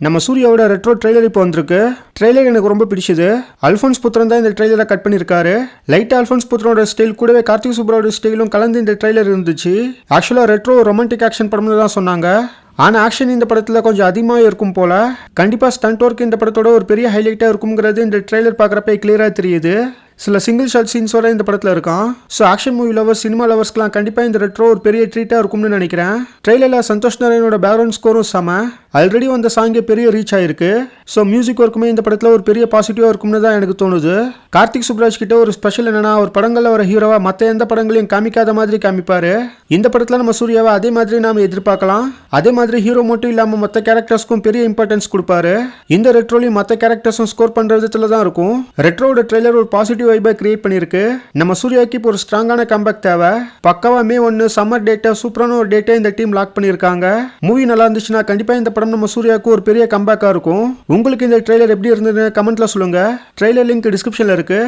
நம்ம சூர்யாவோட retro trailer இப்போ வந்திருக்கு. ட்ரெய்லர் எனக்கு ரொம்ப பிடிச்சது. அல்ஃபோன்ஸ் புத்திரன் தான் இந்த ட்ரெய்லரை கட் பண்ணியிருக்காரு. லைட்டாக அல்ஃபோன்ஸ் புத்திரனோட ஸ்டைல் கூடவே கார்த்திக் சுப்ராவோட ஸ்டைலும் கலந்து இந்த ட்ரெய்லர் இருந்துச்சு. ஆக்சுவலாக ரெட்ரோ ரொமான்டிக் ஆக்ஷன் படம்னு தான் சொன்னாங்க. ஆனால் ஆக்ஷன் இந்த படத்தில் கொஞ்சம் அதிகமாக இருக்கும் போல. கண்டிப்பாக ஸ்டண்ட் ஒர்க் இந்த படத்தோட ஒரு பெரிய ஹைலைட்டாக இருக்குங்கிறது இந்த ட்ரெய்லர் பார்க்குறப்ப கிளியராக தெரியுது. சில சிங்கிள் ஷாட் சீன்ஸோட இந்த படத்தில் இருக்கும். So action movie lovers, cinema லவர்ஸ்க்குலாம் கண்டிப்பாக இந்த ரெட்ரோ ஒரு பெரிய ட்ரீட்டாக இருக்கும்னு நினைக்கிறேன். ட்ரெய்லரில் சந்தோஷ் நாராயணோட பேக்ரவுண்ட் ஸ்கோரும் செம. ஆல்ரெடி வந்த சாங்கே பெரிய ரீச் ஆயிருக்கு. ஸோ மியூசிக் ஒர்க்குமே இந்த படத்தில் ஒரு பெரிய பாசிட்டிவாக இருக்கும்னு தான் எனக்கு தோணுது. கார்த்திக் சுப்ராஜ் கிட்ட ஒரு ஸ்பெஷல் என்னன்னா, ஒரு படங்களில் வர ஹீரோவா மற்ற எந்த படங்களையும் காமிக்காத மாதிரி காமிப்பாரு. இந்த படத்தில் நம்ம சூர்யாவை அதே மாதிரி நாம எதிர்பார்க்கலாம். அதே மாதிரி ஹீரோ மட்டும் இல்லாமல் மற்ற கேரக்டர்ஸ்க்கும் பெரிய இம்பார்ட்டன்ஸ் கொடுப்பாரு. இந்த ரெட்ரோலையும் மற்ற கேரக்டர்ஸும் ஸ்கோர் பண்ற விதத்துல தான் இருக்கும். ரெட்ரோட ட்ரெய்லர் ஒரு பாசிட்டிவ் வைபை கிரியேட் பண்ணிருக்கு. நம்ம சூர்யாக்கு இப்போ ஒரு ஸ்ட்ராங்கான கம்பேக் தேவை. பக்காவா May 1 சம்மர் டேட்டா சூப்பரான ஒரு டேட்டை இந்த டீம் லாக் பண்ணியிருக்காங்க. மூவி நல்லா இருந்துச்சுன்னா கண்டிப்பா இந்த படம் நம்ம சூர்யாவுக்கு ஒரு பெரிய கம்பேக்கா இருக்கும். உங்களுக்கு இந்த ட்ரெய்லர் எப்படி இருந்ததுன்னு கமெண்ட்ல சொல்லுங்க. ட்ரெய்லர் லிங்க் டிஸ்கிரிப்ஷன்ல இருக்கு.